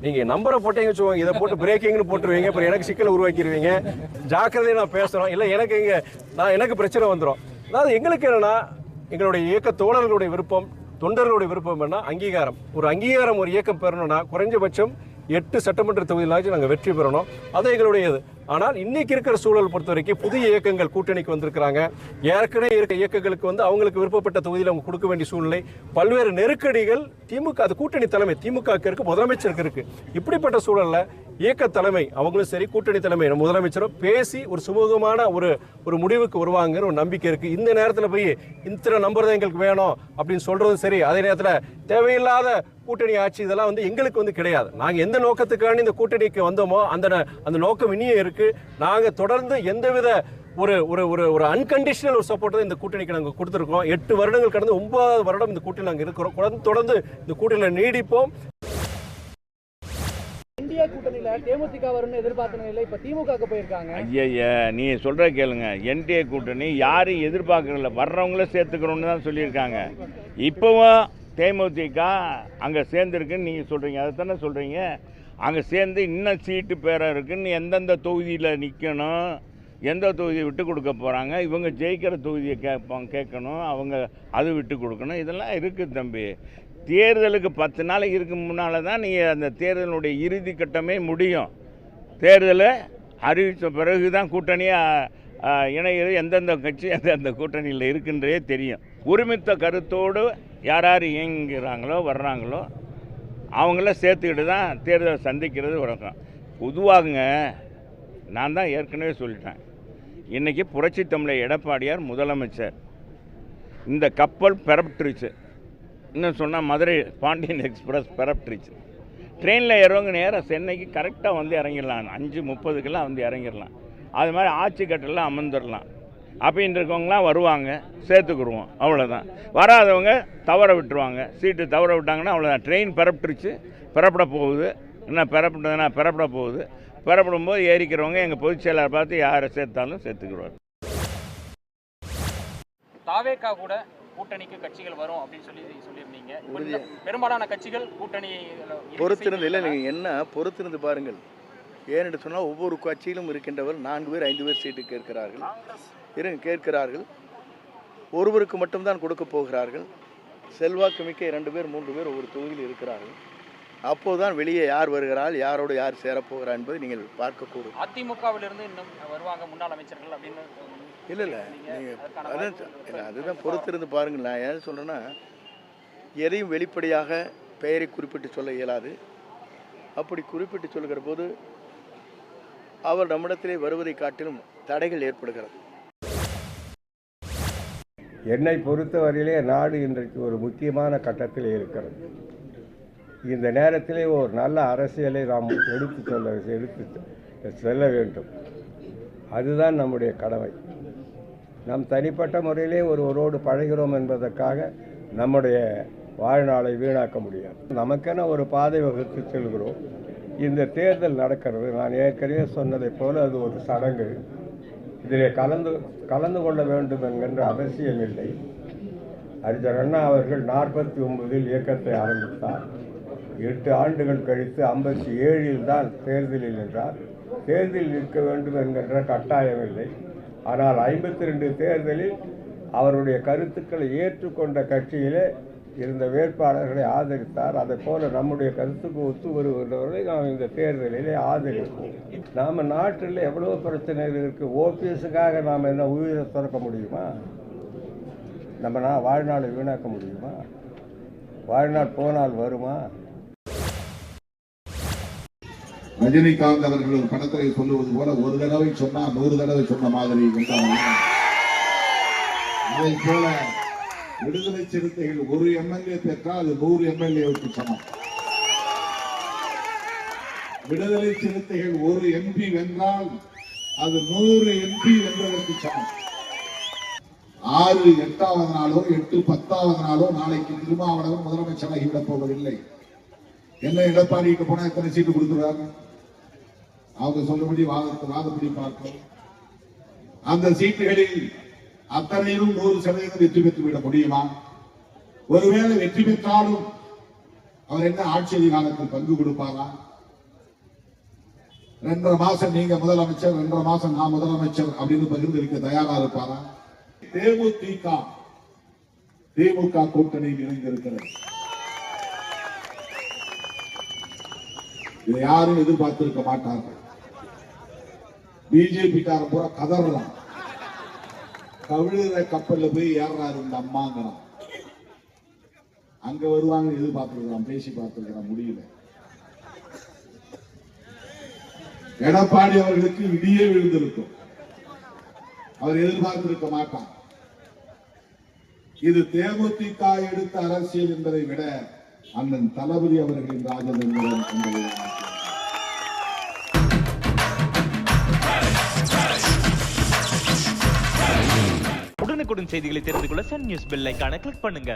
நீங்க நம்பரை போட்டீங்க வச்சுக்கோங்க, இதை போட்டு பிரேக்கிங்னு போட்டுருவீங்க, அப்புறம் எனக்கு சிக்கலை உருவாக்கிடுவீங்க. ஜாக்கிரதையை நான் பேசுறோம், இல்லை எனக்கு பிரச்சனை வந்துடும். அதாவது எங்களுக்கு என்னன்னா, எங்களுடைய இயக்க தோழர்களுடைய விருப்பம், தொண்டர்களுடைய விருப்பம் என்ன, அங்கீகாரம். ஒரு இயக்கம் பெறணும்னா குறைஞ்சபட்சம் 8 சட்டமன்ற தொகுதியிலாச்சும் நாங்கள் வெற்றி பெறணும். அது எங்களுடையது. ஆனால் இன்னைக்கு இருக்கிற சூழல் பொறுத்த வரைக்கும் புதிய இயக்கங்கள் கூட்டணிக்கு வந்திருக்கிறாங்க. ஏற்கனவே இருக்க இயக்கங்களுக்கு அவங்களுக்கு விருப்பப்பட்ட தொகுதியில் அவங்க கொடுக்க வேண்டிய சூழ்நிலை, பல்வேறு நெருக்கடிகள் திமுக, அது கூட்டணி தலைமை திமுக இருக்கு, முதலமைச்சருக்கு இருக்கு. இப்படிப்பட்ட சூழல்ல இயக்க தலைமை அவங்களும் சரி, கூட்டணி தலைமை முதலமைச்சரும் பேசி ஒரு சுமூகமான ஒரு முடிவுக்கு வருவாங்கிற ஒரு நம்பிக்கை இருக்கு. இந்த நேரத்தில் போய் இத்தனை நம்பர் தான் எங்களுக்கு வேணும் அப்படின்னு சொல்றதும் சரி, அதே நேரத்தில் தேவையில்லாத கூட்டணி ஆட்சி இதெல்லாம் எங்களுக்கு கிடையாது. நாங்கள் எந்த நோக்கத்துக்கான இந்த கூட்டணிக்கு வந்தோமோ அந்த நோக்கம் இனியும் இருக்கு. நாங்கள் தொடர்ந்து எந்தவித ஒரு அன்கண்டிஷனல் ஒரு சப்போர்ட் தான் இந்த கூட்டணிக்கு நாங்கள் கொடுத்துருக்கோம். 8 வருடங்கள் கடந்து 9வது வருடம் இந்த கூட்டணி நாங்கள் இருக்கிறோம். தொடர்ந்து இந்த கூட்டணியில் நீடிப்போம். இந்தியா கூட்டணியில தேமுதிக வரும்னு எதிர்பார்த்த நிலையில இப்ப திமுக போயிருக்காங்க. ஐயா நீ சொல்ற கேளுங்க, என்டிஏ கூட்டணி யாரும் எதிர்பார்க்கறதில்ல, வர்றவங்கள சேர்த்துக்கிறோன்னு தான் சொல்லியிருக்காங்க. இப்போவும் தேமுதிக அங்கே சேர்ந்துருக்குன்னு நீங்கள் சொல்கிறீங்க, அதை தானே சொல்கிறீங்க. அங்கே சேர்ந்து இன்னும் சீட்டு பேர இருக்குன்னு எந்தெந்த தொகுதியில் நிற்கணும், எந்த தொகுதியை விட்டு கொடுக்க போகிறாங்க, இவங்க ஜெயிக்கிற தொகுதியை கேட்கணும், அவங்க அது விட்டு கொடுக்கணும், இதெல்லாம் இருக்குது தம்பி. தேர்தலுக்கு 10 நாளைக்கு இருக்கு முன்னால் தான் நீங்கள் அந்த தேர்தலுடைய இறுதி கட்டமே முடியும். தேர்தலை அறிவித்த பிறகு தான் கூட்டணியாக இணைகிறது, எந்தெந்த கட்சி எந்தெந்த கூட்டணியில் இருக்குன்றதே தெரியும். ஒருமித்த கருத்தோடு யார் யார் இயங்குகிறாங்களோ வர்றாங்களோ அவங்கள சேர்த்துக்கிட்டு தான் தேர்தலை சந்திக்கிறது வழக்கம். பொதுவாகுங்க, நான் தான் ஏற்கனவே சொல்லிட்டேன், இன்றைக்கி புரட்சி தமிழர் எடப்பாடியார் முதலமைச்சர். இந்த கப்பல் பெறப்பட்டுருச்சு, இன்னும் சொன்னால் மதுரை பாண்டியன் எக்ஸ்பிரஸ் பெறப்பட்டுருச்சு. ட்ரெயினில் ஏறவங்க நேராக சென்னைக்கு கரெக்டாக வந்து இறங்கிடலாம், 5:30க்கெல்லாம் வந்து இறங்கிடலாம். அது மாதிரி ஆட்சி கட்டலாம் அமர்ந்துடலாம். அப்படின்னு இருக்கவங்களாம் வருவாங்க, சேர்த்துக்குருவோம், அவ்வளோதான். வராதவங்க தவற விட்டுருவாங்க. சீட்டு தவற விட்டாங்கன்னா அவ்வளோதான். ட்ரெயின் பெறப்பட்டுருச்சு, பெறப்பட போகுது. என்ன பெறப்பட போகுது. பெறப்படும் போது ஏறிக்கிறவங்க எங்கள் பொதுச் செயலாளர் பார்த்து யாரை சேர்த்தாலும் சேர்த்துக்குருவார். தாவேகா கூட கூட்டணிக்கு கட்சிகள் வரும் அப்படின்னு சொல்லியிருந்தீங்க. பெரும்பாலான கட்சிகள் கூட்டணி பொறுத்திருந்து இல்லை, நீங்கள் என்ன பொறுத்திருந்து பாருங்கள். ஏனென்று சொன்னால் ஒவ்வொரு கட்சியிலும் இருக்கின்றவர் 4 பேர் 5 பேர் சீட்டு கேட்கிறார்கள். ஒருவருக்கு மட்டும்தான் கொடுக்க போகிறார்கள். செல்வாக்கு மிக்க 2 பேர் 3 பேர் ஒவ்வொரு தொகுதியில் இருக்கிறார்கள். அப்போதுதான் வெளியே யார் வருகிறாள், யாரோடு யார் சேரப்போகிறார் என்பதை நீங்கள் பார்க்கக்கூடும். அதிமுகவிலிருந்து இன்னும் வருவாங்க முன்னாள் அமைச்சர்கள் அப்படின்னு இல்லை நீங்கள் அதுதான் பொறுத்திருந்து பாருங்கள். நான் ஏன் சொல்கிறேன்னா, எதையும் வெளிப்படையாக பெயரை குறிப்பிட்டு சொல்ல இயலாது. அப்படி குறிப்பிட்டு சொல்கிற போது அவர் நம்மிடத்திலே வருவதை காட்டிலும் தடைகள் ஏற்படுகிறது. என்னை பொறுத்தவரையிலே நாடு இன்றைக்கு ஒரு முக்கியமான கட்டத்தில் இருக்கிறது. இந்த நேரத்திலே ஒரு நல்ல அரசியலை நாம் எடுத்து செல்ல வேண்டும். அதுதான் நம்முடைய கடமை. நம் தனிப்பட்ட முறையிலே ஒருவரோடு பழகிறோம் என்பதற்காக நம்முடைய வாழ்நாளை வீணாக்க முடியாது. நமக்கென ஒரு பாதை வகுத்து செல்கிறோம். இந்த தேர்தல் நடக்கிறது, நான் ஏற்கனவே சொன்னதைப் போல அது ஒரு சடங்கு. இதிலே கலந்து கொள்ள வேண்டும் என்கின்ற அவசியம் இல்லை. அறிஞர் அண்ணா அவர்கள் 49 இயக்கத்தை ஆரம்பித்தார். 8 ஆண்டுகள் கழித்து 57 தான் தேர்தலில் நின்றார். தேர்தலில் நிற்க வேண்டும் என்கின்ற கட்டாயம் இல்லை. ஆனால் 52 தேர்தலில் அவருடைய கருத்துக்களை ஏற்றுக்கொண்ட கட்சியிலே இருந்த வேட்பாளர்களை ஆதரித்தார். அதை போல நம்முடைய கருத்துக்கு ஒத்து வருகின்றவர்களை நாம் இந்த தேர்தலிலே ஆதரிப்போம். நாம் நாட்டில் எவ்வளோ பிரச்சனைகள் இருக்குது. ஓபிஎஸ்ஸுக்காக நாம் என்ன உயிரை திறக்க முடியுமா? நம்ம வாழ்நாளை வீணாக்க முடியுமா? வாழ்நாள் போனால் வருமா? ரஜினிகாந்த் அவர்கள் படத்திலே சொல்லுவது போல ஒரு தடவை சொன்னா 100 தடவை சொன்ன மாதிரி அதை போல விடுதலை சிறுத்தைகள் ஒரு எம்எல்ஏ பெற்றால் அது 100 எம்எல்ஏவுக்கு சமம். விடுதலை சிறுத்தைகள் ஒரு எம்பி வென்றால் அது 100 எம்பி வென்றதற்கு சமம். 6 8வது நாளோ 8 10வது நாளோ நாளைக்கு திருமாவளவன் முதலமைச்சராகிவிடப் போவதில்லை. என்ன எடப்பாடிக்கு போனா எத்தனை சீட்டு கொடுத்துருவாங்க? அவங்க சொல்லபடி வாதப்படி பார்ப்போம். அந்த சீட்டுகளில் அத்தனையிலும் 100% வெற்றி பெற்றுவிட முடியுமா? ஒருவேளை வெற்றி பெற்றாலும் அவர் என்ன ஆட்சி அதிகாரத்தில் பங்கு கொடுப்பாரா? 2.5 மாசம் நீங்க முதலமைச்சர், 2.5 மாசம் நான் முதலமைச்சர் அப்படின்னு பகிர்ந்தளிக்க தயாரா இருப்பாரா? திமுக கூட்டணியில் இணைந்திருக்கிறது. இதை யாரும் எதிர்பார்த்திருக்க மாட்டார்கள். பிஜேபி காரன் பூரா கதறான். கவிழுற கப்பல்ல போய் ஏறாரு இந்த அம்மாங்கிறான். அங்க வருவாங்க எதிர்பார்த்திருக்கிறான், பேசி பார்த்திருக்கிறான், முடியல. எடப்பாடி அவர்களுக்கு இடியே விழுந்திருக்கும். அவர் எதிர்பார்த்திருக்க மாட்டார். இது தேமுதிக எடுத்த அரசியல் என்பதை விட அண்ணன் தளபதி அவர்களின் ராஜதந்திரம் என்பதை உடனுக்குடன் செய்திகளை தெரிந்து கொள்ள சன் நியூஸ் பெல் ஐகானை கிளிக் பண்ணுங்க.